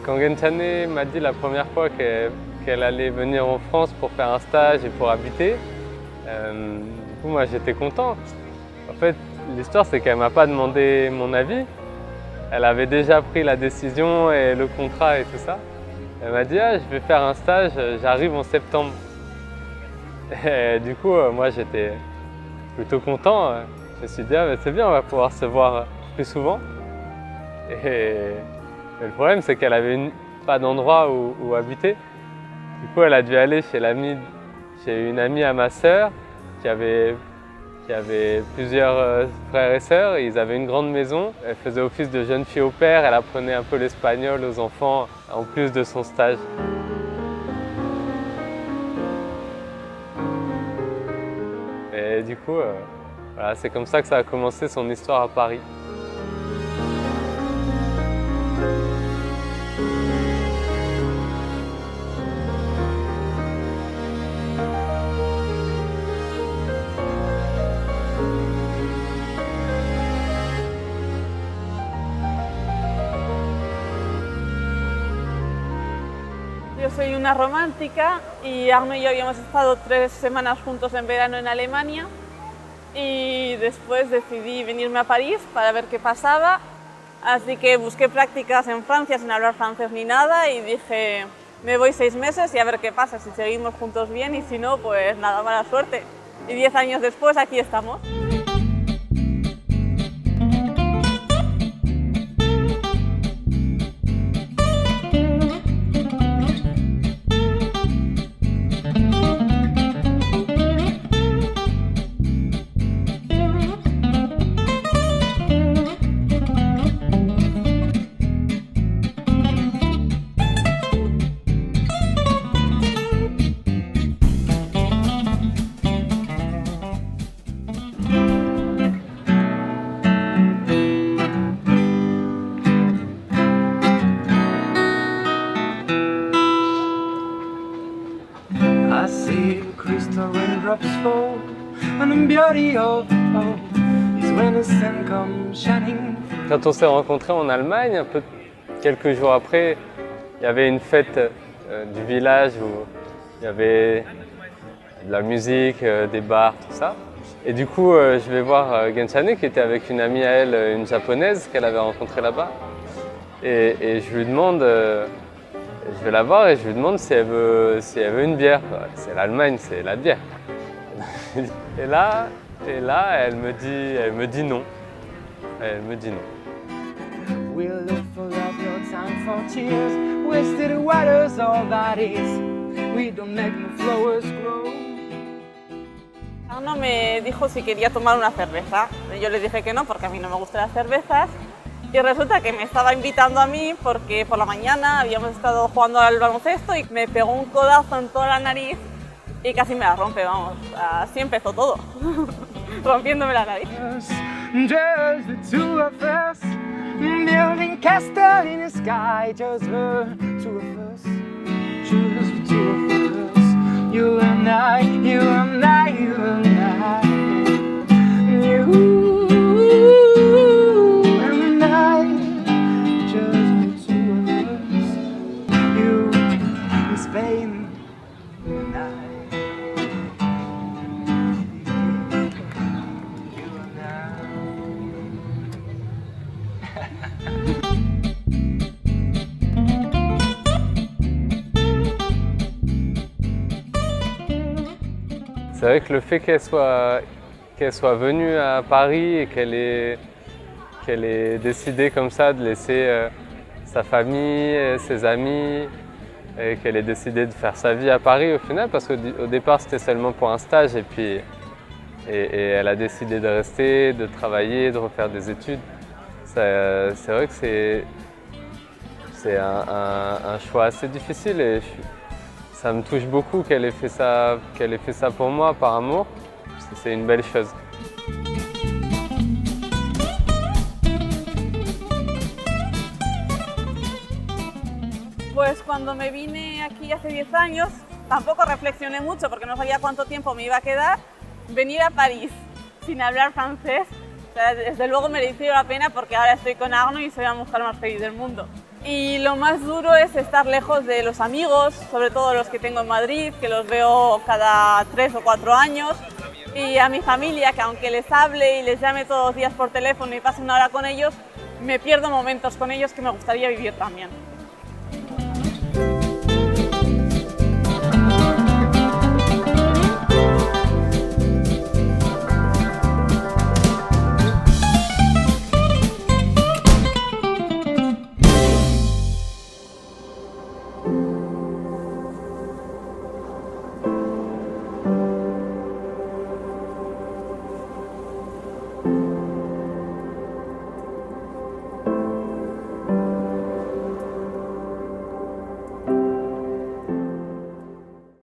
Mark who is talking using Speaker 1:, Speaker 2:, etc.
Speaker 1: Quand Genchane m'a dit la première fois qu'elle allait venir en France pour faire un stage et pour habiter, du coup moi j'étais content. En fait, l'histoire c'est qu'elle ne m'a pas demandé mon avis. Elle avait déjà pris la décision et le contrat et tout ça. Elle m'a dit ah, je vais faire un stage, j'arrive en septembre. Et du coup moi j'étais plutôt content. Je me suis dit ah, c'est bien, on va pouvoir se voir plus souvent. Mais le problème c'est qu'elle avait pas d'endroit où habiter. Du coup elle a dû aller chez une amie à ma sœur qui avait plusieurs frères et sœurs. Ils avaient une grande maison. Elle faisait office de jeune fille au père. Elle apprenait un peu l'espagnol aux enfants en plus de son stage. Et du coup, voilà, c'est comme ça que ça a commencé son histoire à Paris.
Speaker 2: Yo soy una romántica y Arno y yo habíamos estado 3 semanas juntos en verano en Alemania y después decidí venirme a París para ver qué pasaba, así que busqué prácticas en Francia sin hablar francés ni nada y dije me voy 6 meses y a ver qué pasa, si seguimos juntos bien y si no, pues nada, mala suerte. Y 10 años después aquí estamos.
Speaker 3: I see crystal raindrops fall, and the beauty of it all is when the sun comes shining.
Speaker 1: Quand on s'est rencontrés en Allemagne, quelques jours après, il y avait une fête du village où il y avait de la musique, des bars, tout ça. Et du coup, je vais voir Genchane qui était avec une amie à elle, une japonaise qu'elle avait rencontrée là-bas. Et je lui demande, je vais la voir et je lui demande si elle veut une bière. C'est l'Allemagne, c'est la bière. Et là, elle me dit non. Elle me dit non.
Speaker 3: We'll look for love, your time for tears. Wasted water's all that is. We don't make no flowers grow.
Speaker 2: Arno me dijo si quería tomar una cerveza. Yo le dije que no porque a mí no me gustan las cervezas. Y resulta que me estaba invitando a mí porque por la mañana habíamos estado jugando al baloncesto y me pegó un codazo en toda la nariz y casi me la rompe, vamos. Así empezó todo, rompiéndome la nariz.
Speaker 3: Just the two of us, building castle in the sky. Just the two of us, just the two of us. You and I, you and I, you and I. You. Spain and I. You and I.
Speaker 1: C'est vrai que le fait qu'elle soit venue à Paris et qu'elle ait décidé comme ça de laisser sa famille, ses amis, et qu'elle ait décidé de faire sa vie à Paris au final, parce qu'au départ c'était seulement pour un stage et elle a décidé de rester, de travailler, de refaire des études. C'est vrai que c'est un choix assez difficile et ça me touche beaucoup qu'elle ait fait ça pour moi par amour, parce que c'est une belle chose.
Speaker 2: Pues cuando me vine aquí hace 10 años, tampoco reflexioné mucho porque no sabía cuánto tiempo me iba a quedar. Venir a París sin hablar francés, o sea, desde luego mereció la pena porque ahora estoy con Arno y soy la mujer más feliz del mundo. Y lo más duro es estar lejos de los amigos, sobre todo los que tengo en Madrid, que los veo cada 3 o 4 años, y a mi familia, que aunque les hable y les llame todos los días por teléfono y pase una hora con ellos, me pierdo momentos con ellos que me gustaría vivir también.